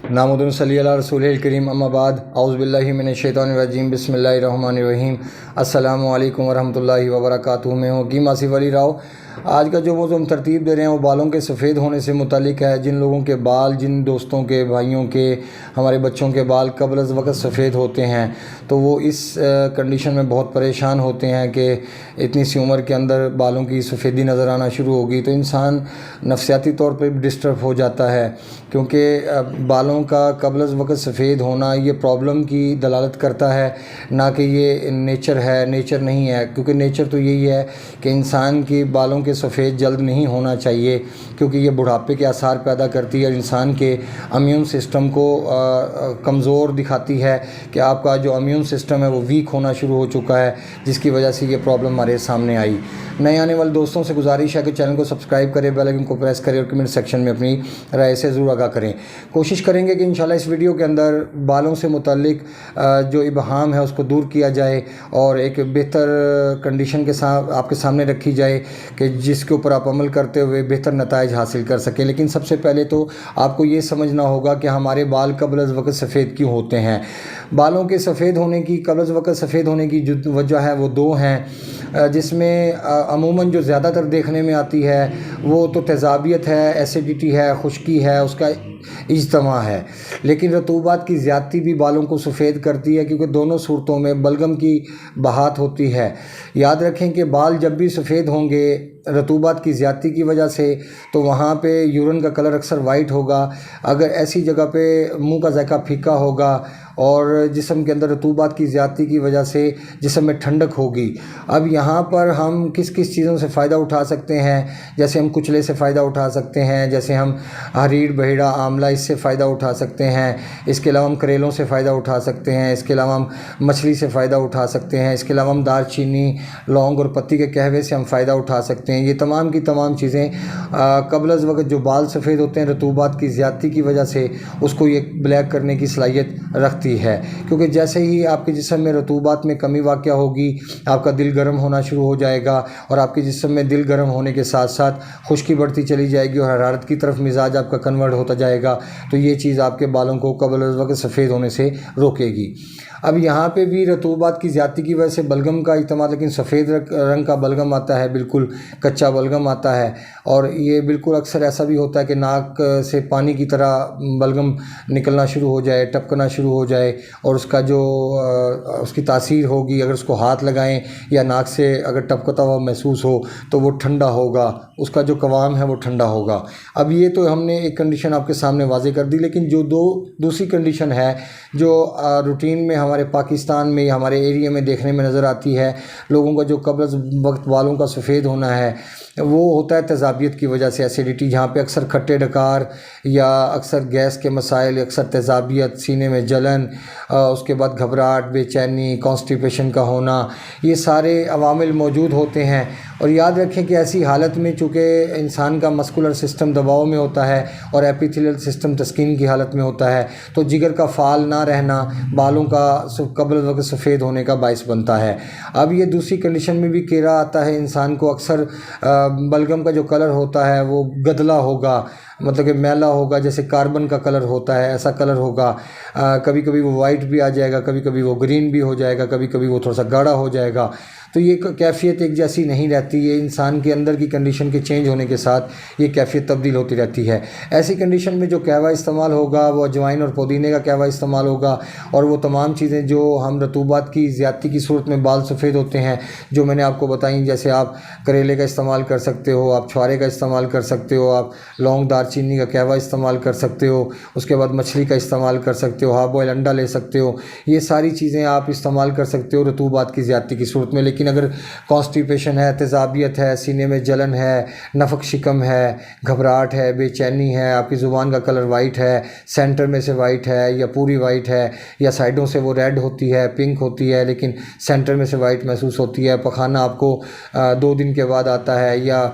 نامدن صلی اللہ رسول الکریم اما بعد اعوذ باللہ من الشیطان الرجیم بسم اللہ الرحمن الرحیم السلام علیکم ورحمۃ اللہ وبرکاتہ۔ میں ہوں حکیم آصف علی راؤ۔ آج کا جو موضوع ہم ترتیب دے رہے ہیں وہ بالوں کے سفید ہونے سے متعلق ہے۔ جن لوگوں کے بال، جن دوستوں کے، بھائیوں کے، ہمارے بچوں کے بال قبل از وقت سفید ہوتے ہیں تو وہ اس کنڈیشن میں بہت پریشان ہوتے ہیں کہ اتنی سی عمر کے اندر بالوں کی سفیدی نظر آنا شروع ہوگی تو انسان نفسیاتی طور پہ ڈسٹرب ہو جاتا ہے، کیونکہ بالوں کا قبل از وقت سفید ہونا یہ پرابلم کی دلالت کرتا ہے، نہ کہ یہ نیچر ہے۔ نیچر نہیں ہے، کیونکہ نیچر تو یہی ہے کہ انسان کی بالوں کے سفید جلد نہیں ہونا چاہیے، کیونکہ یہ بڑھاپے کے آثار پیدا کرتی ہے اور انسان کے امیون سسٹم کو کمزور دکھاتی ہے کہ آپ کا جو امیون سسٹم ہے وہ ویک ہونا شروع ہو چکا ہے، جس کی وجہ سے یہ پرابلم ہمارے سامنے آئی۔ نئے آنے والے دوستوں سے گزارش ہے کہ چینل کو سبسکرائب کریں، بیل آئیکن کو پریس کریں اور کمنٹ سیکشن میں اپنی رائے سے ضرور آگاہ کریں۔ کوشش کریں گے کہ انشاءاللہ اس ویڈیو کے اندر بالوں سے متعلق جو ابہام ہے اس کو دور کیا جائے اور ایک بہتر کنڈیشن کے ساتھ آپ کے سامنے رکھی جائے کہ جس کے اوپر آپ عمل کرتے ہوئے بہتر نتائج حاصل کر سکیں۔ لیکن سب سے پہلے تو آپ کو یہ سمجھنا ہوگا کہ ہمارے بال قبل از وقت سفید کیوں ہوتے ہیں۔ بالوں کے سفید ہونے کی، قبل از وقت سفید ہونے کی جو وجہ ہے وہ دو ہیں، جس میں عموماً جو زیادہ تر دیکھنے میں آتی ہے وہ تو تیزابیت ہے، ایسیڈیٹی ہے، خشکی ہے، اس کا اجتماع ہے۔ لیکن رطوبات کی زیادتی بھی بالوں کو سفید کرتی ہے، کیونکہ دونوں صورتوں میں بلغم کی بہات ہوتی ہے۔ یاد رکھیں کہ بال جب بھی سفید ہوں گے رطوبات کی زیادتی کی وجہ سے تو وہاں پہ یورین کا کلر اکثر وائٹ ہوگا۔ اگر ایسی جگہ پہ منہ کا ذائقہ پھیکا ہوگا اور جسم کے اندر رطوبات کی زیادتی کی وجہ سے جسم میں ٹھنڈک ہوگی۔ اب یہاں پر ہم کس کس چیزوں سے فائدہ اٹھا سکتے ہیں؟ جیسے ہم کچلے سے فائدہ اٹھا سکتے ہیں، جیسے ہم ہریڑ، بہیڑا، آملہ اس سے فائدہ اٹھا سکتے ہیں۔ اس کے علاوہ ہم کریلوں سے فائدہ اٹھا سکتے ہیں۔ اس کے علاوہ ہم مچھلی سے فائدہ اٹھا سکتے ہیں۔ اس کے علاوہ ہم دار چینی، لونگ اور پتی کے قہوے سے ہم فائدہ اٹھا سکتے ہیں۔ یہ تمام کی تمام چیزیں قبل از وقت جو بال سفید ہوتے ہیں رطوبات کی زیادتی کی وجہ سے اس کو یہ بلیک کرنے کی صلاحیت رکھتی ہے، کیونکہ جیسے ہی آپ کے جسم میں رطوبات میں کمی واقع ہوگی آپ کا دل گرم ہونا شروع ہو جائے گا، اور آپ کے جسم میں دل گرم ہونے کے ساتھ ساتھ خشکی بڑھتی چلی جائے گی اور حرارت کی طرف مزاج آپ کا کنورٹ ہوتا جائے گا، تو یہ چیز آپ کے بالوں کو قبل از وقت سفید ہونے سے روکے گی۔ اب یہاں پہ بھی رطوبات کی زیادتی کی وجہ سے بلغم کا اجتماع، لیکن سفید رنگ کا بلغم آتا ہے، بالکل کچا بلغم آتا ہے، اور یہ بالکل اکثر ایسا بھی ہوتا ہے کہ ناک سے پانی کی طرح بلغم نکلنا شروع ہو جائے، ٹپکنا شروع ہو جائے، اور اس کا جو اس کی تاثیر ہوگی، اگر اس کو ہاتھ لگائیں یا ناک سے اگر ٹپکتا ہوا محسوس ہو تو وہ ٹھنڈا ہوگا، اس کا جو قوام ہے وہ ٹھنڈا ہوگا۔ اب یہ تو ہم نے ایک کنڈیشن آپ کے سامنے واضح کر دی، لیکن جو دوسری کنڈیشن ہے جو روٹین میں ہمارے پاکستان میں یا ہمارے ایریا میں دیکھنے میں نظر آتی ہے، لوگوں کا جو قبل از وقت بالوں کا سفید ہونا ہے وہ ہوتا ہے تیزابیت کی وجہ سے، ایسیڈیٹی، جہاں پہ اکثر کھٹے ڈکار یا اکثر گیس کے مسائل، اکثر تیزابیت، سینے میں جلن، اس کے بعد گھبراہٹ، بے چینی، کانسٹیپیشن کا ہونا، یہ سارے عوامل موجود ہوتے ہیں۔ اور یاد رکھیں کہ ایسی حالت میں چونکہ انسان کا مسکولر سسٹم دباؤ میں ہوتا ہے اور ایپیتھیلیل سسٹم تسکین کی حالت میں ہوتا ہے، تو جگر کا فعال نہ رہنا بالوں کا قبل وقت سفید ہونے کا باعث بنتا ہے۔ اب یہ دوسری کنڈیشن میں بھی کیرا آتا ہے انسان کو، اکثر بلغم کا جو کلر ہوتا ہے وہ گدلا ہوگا، مطلب کہ میلا ہوگا، جیسے کاربن کا کلر ہوتا ہے ایسا کلر ہوگا، کبھی کبھی وہ وائٹ بھی آ جائے گا، کبھی کبھی وہ گرین بھی ہو جائے گا، کبھی کبھی وہ تھوڑا سا گاڑھا ہو جائے گا، تو یہ کیفیت ایک جیسی نہیں رہتی۔ یہ انسان کے اندر کی کنڈیشن کے چینج ہونے کے ساتھ یہ کیفیت تبدیل ہوتی رہتی ہے۔ ایسی کنڈیشن میں جو قہوہ استعمال ہوگا وہ اجوائن اور پودینے کا قہوہ استعمال ہوگا، اور وہ تمام چیزیں جو ہم رطوبات کی زیادتی کی صورت میں بال سفید ہوتے ہیں جو میں نے آپ کو بتائیں، جیسے آپ کریلے کا استعمال کر سکتے ہو، آپ چھوارے کا استعمال کر سکتے ہو، آپ لونگ، دار چینی کا قہوہ استعمال کر سکتے ہو، اس کے بعد مچھلی کا استعمال کر سکتے ہو، ہاف بوائل انڈا لے سکتے ہو، یہ ساری چیزیں آپ استعمال کر سکتے ہو رطوبات کی زیادتی کی صورت میں۔ لیکن اگر کانسٹیپیشن ہے، تیزابیت ہے، سینے میں جلن ہے، نفق شکم ہے، گھبراہٹ ہے، بے چینی ہے، آپ کی زبان کا کلر وائٹ ہے، سینٹر میں سے وائٹ ہے یا پوری وائٹ ہے، یا سائڈوں سے وہ ریڈ ہوتی ہے، پنک ہوتی ہے، لیکن سینٹر میں سے وائٹ محسوس ہوتی ہے، پخانہ آپ کو 2 دن کے بعد آتا ہے، یا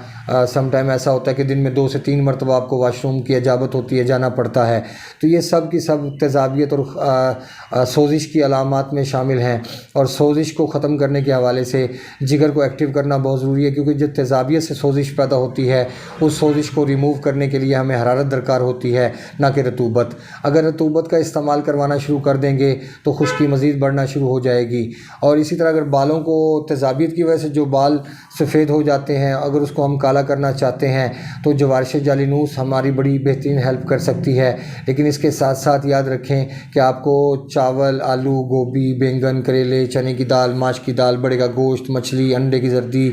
سم ٹائم ایسا ہوتا ہے کہ دن میں 2 سے 3 مرتبہ آپ کو واش روم کی اجابت ہوتی ہے، جانا پڑتا ہے، تو یہ سب کی سب تیزابیت اور سوزش کی علامات میں شامل ہیں، اور سوزش کو ختم کرنے کے حوالے سے جگر کو ایکٹیو کرنا بہت ضروری ہے، کیونکہ جو تیزابیت سے سوزش پیدا ہوتی ہے اس سوزش کو ریموو کرنے کے لیے ہمیں حرارت درکار ہوتی ہے، نہ کہ رطوبت۔ اگر رطوبت کا استعمال کروانا شروع کر دیں گے تو خشکی مزید بڑھنا شروع ہو جائے گی۔ اور اسی طرح اگر بالوں کو تیزابیت کی وجہ سے جو بال سفید ہو جاتے ہیں، اگر اس کو ہم کالا کرنا چاہتے ہیں تو جوارش جالینوس ہماری بڑی بہترین ہیلپ کر سکتی ہے۔ لیکن اس کے ساتھ ساتھ یاد رکھیں کہ آپ کو چاول، آلو، گوبھی، بینگن، کریلے، چنے کی دال، ماش کی دال، بڑے کا گوشت، مچھلی، انڈے کی زردی،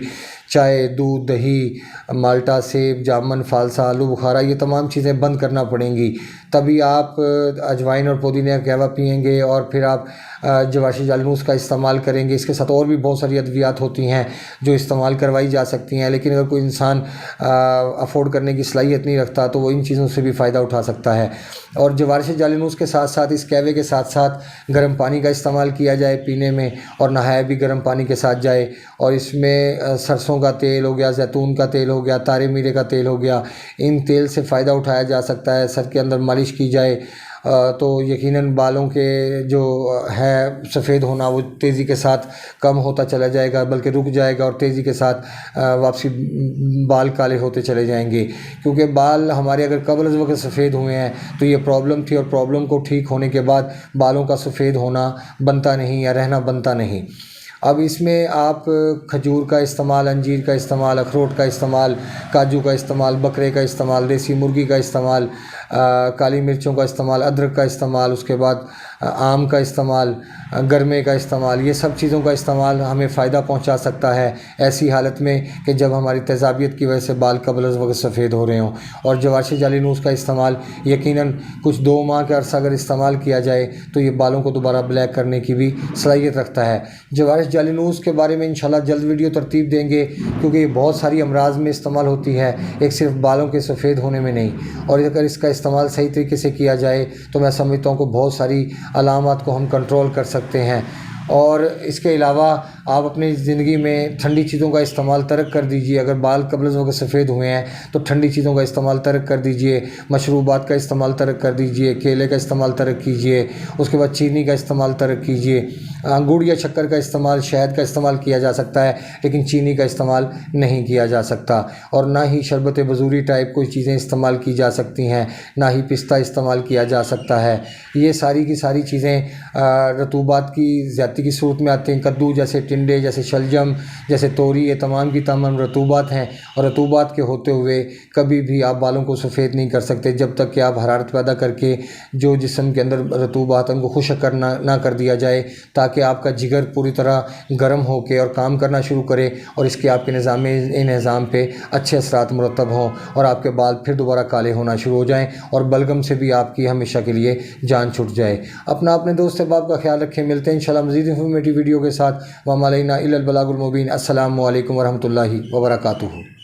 چائے، دودھ، دہی، مالٹا، سیب، جامن، فالسا، آلو بخارا، یہ تمام چیزیں بند کرنا پڑیں گی، تبھی آپ اجوائن اور پودینے کا قہوہ پئیں گے اور پھر آپ جوارش جالینوس کا استعمال کریں گے۔ اس کے ساتھ اور بھی بہت ساری ادویات ہوتی ہیں جو استعمال کروائی جا سکتی ہیں، لیکن اگر کوئی انسان افورڈ کرنے کی صلاحیت نہیں رکھتا تو وہ ان چیزوں سے بھی فائدہ اٹھا سکتا ہے۔ اور جوارش جالینوس کے ساتھ ساتھ اس قہوے کے ساتھ ساتھ گرم پانی کا استعمال کیا جائے پینے میں، اور نہایا بھی گرم پانی کے ساتھ جائے، اور اس میں سرسوں کا تیل ہو گیا، زیتون کا تیل ہو گیا، تارے میرے کا تیل ہو گیا، ان تیل سے فائدہ اٹھایا جا سکتا ہے۔ سر کے اندر مالش کی جائے تو یقیناً بالوں کے جو ہے سفید ہونا وہ تیزی کے ساتھ کم ہوتا چلا جائے گا، بلکہ رک جائے گا، اور تیزی کے ساتھ واپسی بال کالے ہوتے چلے جائیں گے، کیونکہ بال ہمارے اگر قبل از وقت سفید ہوئے ہیں تو یہ پرابلم تھی، اور پرابلم کو ٹھیک ہونے کے بعد بالوں کا سفید ہونا بنتا نہیں یا رہنا بنتا نہیں۔ اب اس میں آپ کھجور کا استعمال، انجیر کا استعمال، اخروٹ کا استعمال، کاجو کا استعمال، بکرے کا استعمال، دیسی مرغی کا استعمال، کالی مرچوں کا استعمال، ادرک کا استعمال، اس کے بعد آم کا استعمال، گرمے کا استعمال، یہ سب چیزوں کا استعمال ہمیں فائدہ پہنچا سکتا ہے ایسی حالت میں کہ جب ہماری تیزابیت کی وجہ سے بال قبل از وقت سفید ہو رہے ہوں۔ اور جوارش جالینوس کا استعمال یقیناً کچھ 2 ماہ کا عرصہ اگر استعمال کیا جائے تو یہ بالوں کو دوبارہ بلیک کرنے کی بھی صلاحیت رکھتا ہے۔ جوارش جالینوس کے بارے میں انشاءاللہ جلد ویڈیو ترتیب دیں گے، کیونکہ یہ بہت ساری امراض میں استعمال ہوتی ہے، ایک صرف بالوں کے سفید ہونے میں نہیں۔ اور اگر اس کا استعمال صحیح طریقے سے کیا جائے تو میں سمجھتا ہوں کہ بہت ساری علامات کو ہم کنٹرول کر سکتے ہیں۔ اور اس کے علاوہ آپ اپنی زندگی میں ٹھنڈی چیزوں کا استعمال ترک کر دیجئے۔ اگر بال قبل از وقت سفید ہوئے ہیں تو ٹھنڈی چیزوں کا استعمال ترک کر دیجئے، مشروبات کا استعمال ترک کر دیجئے، کیلے کا استعمال ترک کیجئے، اس کے بعد چینی کا استعمال ترک کیجئے۔ گڑ یا شکر کا استعمال، شہد کا استعمال کیا جا سکتا ہے، لیکن چینی کا استعمال نہیں کیا جا سکتا، اور نہ ہی شربت بزوری ٹائپ کوئی چیزیں استعمال کی جا سکتی ہیں، نہ ہی پستہ استعمال کیا جا سکتا ہے۔ یہ ساری کی ساری چیزیں رطوبات کی زیادتی کی صورت میں آتے ہیں۔ کدو جیسے ٹنڈے، جیسے شلجم، جیسے توری، یہ تمام کی تمام رطوبات ہیں، اور رطوبات کے ہوتے ہوئے کبھی بھی آپ بالوں کو سفید نہیں کر سکتے جب تک کہ آپ حرارت پیدا کر کے جو جسم کے اندر رطوبات ان کو خشک کرنا نہ کر دیا جائے، تاکہ آپ کا جگر پوری طرح گرم ہو کے اور کام کرنا شروع کرے، اور اس کے آپ کے نظام پہ اچھے اثرات مرتب ہوں، اور آپ کے بال پھر دوبارہ کالے ہونا شروع ہو جائیں، اور بلغم سے بھی آپ کی ہمیشہ کے لیے جان چھٹ جائے۔ اپنے دوست احباب کا خیال رکھیں، ملتے ہیں انشاءاللہ مزید انفارمیٹیو ویڈیو کے ساتھ۔ وما علینا الا البلاغ المبین۔ السلام علیکم ورحمۃ اللہ وبرکاتہ۔